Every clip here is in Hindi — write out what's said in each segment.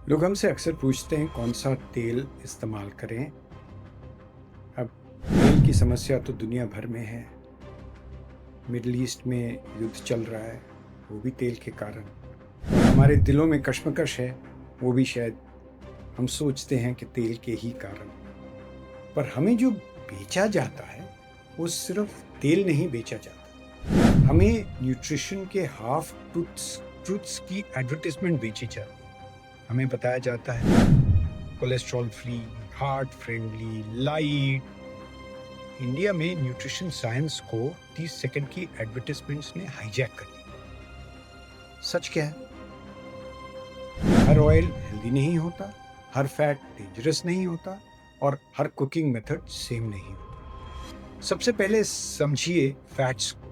लोग हमसे अक्सर पूछते हैं कौन सा तेल इस्तेमाल करें। अब तेल की समस्या तो दुनिया भर में है। मिडल ईस्ट में युद्ध चल रहा है, वो भी तेल के कारण। और हमारे दिलों में कश्मकश है, वो भी शायद हम सोचते हैं कि तेल के ही कारण। पर हमें जो बेचा जाता है वो सिर्फ तेल नहीं बेचा जाता, हमें न्यूट्रिशन के हाफ ट्रूथ्स की एडवर्टाइजमेंट बेची जाती है। हमें बताया जाता है cholesterol free, heart friendly, light. India में न्यूट्रिशन साइंस को 30 सेकंड की एडवर्टाइजमेंट्स ने हाईजैक कर दिया। सच क्या है? हर ऑयल हेल्दी नहीं होता, हर फैट डेंजरस नहीं होता और हर कुकिंग मेथड सेम नहीं होता। सबसे पहले समझिए फैट्स को।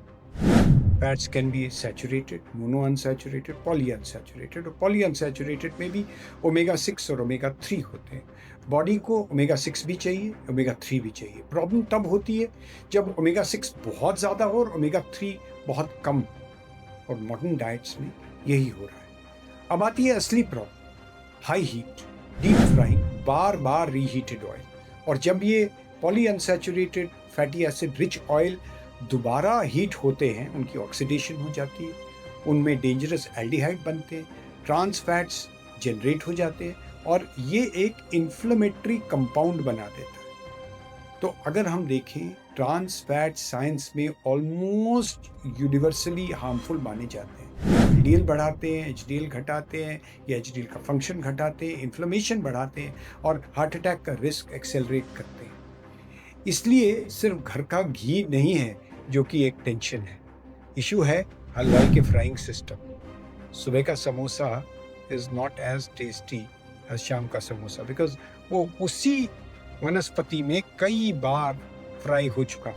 Fats can be saturated, mono unsaturated, poly unsaturated. और पॉली अनसैचुरेटेड में भी ओमेगा 6 और ओमेगा 3 होते हैं। बॉडी को ओमेगा 6 भी चाहिए, ओमेगा 3 भी चाहिए। प्रॉब्लम तब होती है जब ओमेगा 6 बहुत ज़्यादा हो और ओमेगा 3 बहुत कम, और मॉडर्न डाइट्स में यही हो रहा है। अब आती है असली problem, high heat, deep frying, बार बार रीहीटेड ऑयल। और जब ये poly unsaturated fatty acid rich oil दोबारा हीट होते हैं, उनकी ऑक्सीडेशन हो जाती है, उनमें डेंजरस एल्डिहाइड बनते हैं, ट्रांस फैट्स जनरेट हो जाते हैं और ये एक इन्फ्लेमेटरी कंपाउंड बना देता है। तो अगर हम देखें, ट्रांस फैट साइंस में ऑलमोस्ट यूनिवर्सली हार्मफुल माने जाते हैं। एलडीएल बढ़ाते हैं, एचडीएल घटाते हैं या एचडीएल का फंक्शन घटाते हैं, इन्फ्लेमेशन बढ़ाते हैं और हार्ट अटैक का रिस्क एक्सेलरेट करते हैं। इसलिए सिर्फ घर का घी नहीं है जो कि एक टेंशन है, इशू है हलवाई के फ्राइंग सिस्टम। सुबह का samosa is not as tasty as शाम का समोसा, बिकॉज वो उसी वनस्पति में कई बार फ्राई हो चुका।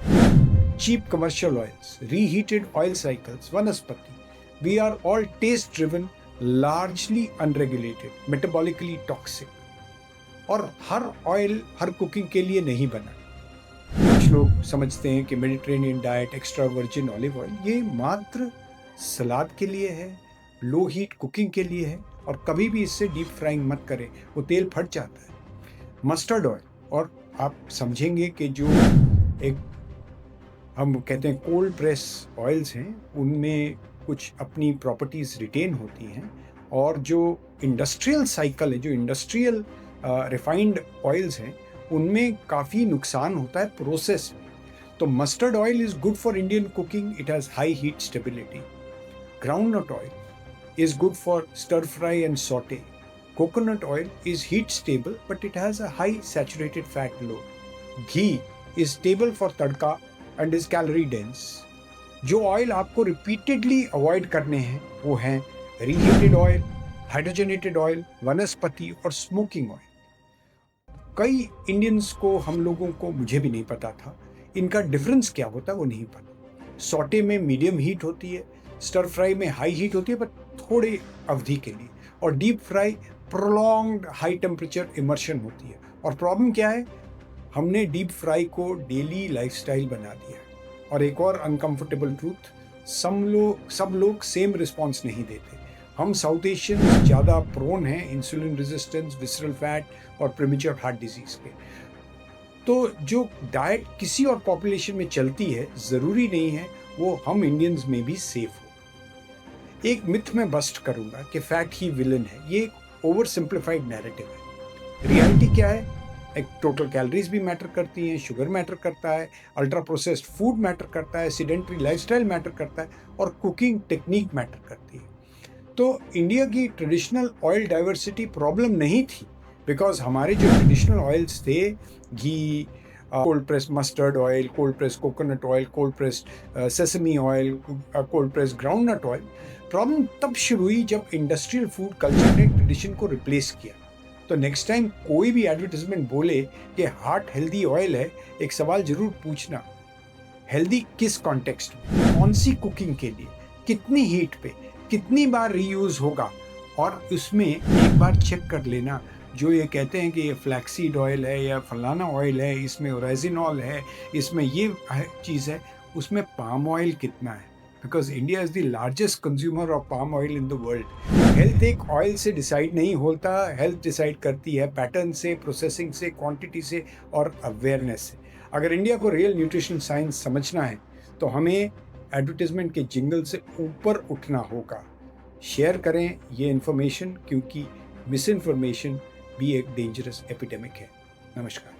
Cheap commercial oils, reheated oil cycles, vanaspati, we are all taste driven, largely unregulated, metabolically toxic. और हर ऑयल हर कुकिंग के लिए नहीं बना। कुछ लोग समझते हैं कि Mediterranean diet, extra virgin olive oil, ये मात्र सलाद के लिए है, लो हीट कुकिंग के लिए है और कभी भी इससे डीप फ्राइंग मत करें, वो तेल फट जाता है। मस्टर्ड ऑयल, और आप समझेंगे कि जो एक हम कहते हैं कोल्ड प्रेस ऑयल्स हैं, उनमें कुछ अपनी प्रॉपर्टीज़ रिटेन होती हैं, और जो इंडस्ट्रियल साइकिल है, जो इंडस्ट्रियल रिफाइंड ऑयल्स हैं, उनमें काफ़ी नुकसान होता है प्रोसेस में। तो mustard oil is good for Indian cooking, it has high heat stability. Groundnut oil is good for stir fry and sauté. Coconut oil is heat stable, but it has a high saturated fat load. Ghee is stable for tadka and is calorie dense. जो ऑयल आपको रिपीटेडली अवॉइड करने हैं वो हैं रीहीटेड ऑयल, हाइड्रोजनेटेड ऑयल, वनस्पति और स्मोकिंग ऑयल। कई इंडियंस को, हम लोगों को, मुझे भी नहीं पता था इनका डिफरेंस क्या होता है, वो नहीं पता। सॉटे में मीडियम हीट होती है, स्टर फ्राई में हाई हीट होती है पर थोड़े अवधि के लिए, और deep fry prolonged high temperature immersion होती है। और प्रॉब्लम क्या है, हमने डीप फ्राई को डेली लाइफस्टाइल बना दिया है। और एक और अनकंफर्टेबल ट्रूथ, सब लोग सेम रिस्पॉन्स नहीं देते। हम साउथ एशियंस ज़्यादा प्रोन हैं इंसुलिन रेजिस्टेंस, विसरल फैट और प्रीमेच्योर हार्ट डिजीज़ के। तो जो डाइट किसी और पॉपुलेशन में चलती है, ज़रूरी नहीं है वो हम इंडियंस में भी सेफ हो। एक मिथ में बस्ट करूँगा कि फैट ही विलन है, ये ओवर सिंप्लीफाइड नैरेटिव है। रियलिटी क्या है? एक टोटल कैलोरीज भी मैटर करती हैं, शुगर मैटर करता है, अल्ट्रा प्रोसेस्ड फूड मैटर करता है, सीडेंटरी लाइफस्टाइल मैटर करता है और कुकिंग टेक्निक मैटर करती है। तो इंडिया की ट्रेडिशनल ऑयल डाइवर्सिटी प्रॉब्लम नहीं थी, बिकॉज हमारे जो ट्रेडिशनल ऑयल्स थे, ghee, cold press mustard oil, cold press coconut oil, cold press sesame oil, cold press groundnut oil. Problem तब शुरू हुई जब इंडस्ट्रियल फूड कल्चर ने ट्रेडिशन को रिप्लेस किया। तो नेक्स्ट टाइम कोई भी एडवर्टाइजमेंट बोले कि हार्ट हेल्दी ऑयल है, एक सवाल जरूर पूछना, हेल्दी किस कॉन्टेक्स्ट में, कौन सी कुकिंग के लिए, कितनी हीट पे, कितनी बार रीयूज होगा, और उसमें एक बार चेक कर लेना। जो ये कहते हैं कि ये फ्लैक्सीड ऑयल है या फलाना ऑयल है, इसमें ओरेजिनॉल है, इसमें ये चीज़ है, उसमें पाम ऑयल कितना है, because India is the largest consumer of palm oil in the world. Health एक ऑयल से डिसाइड नहीं होता, हेल्थ डिसाइड करती है पैटर्न से, प्रोसेसिंग से, क्वांटिटी से और अवेयरनेस से। अगर इंडिया को रियल न्यूट्रिशन साइंस समझना है तो हमें एडवर्टीजमेंट के जिंगल से ऊपर उठना होगा। शेयर करें ये इन्फॉर्मेशन, क्योंकि मिस इन्फॉर्मेशन भी एक डेंजरस एपिडेमिक है। नमस्कार।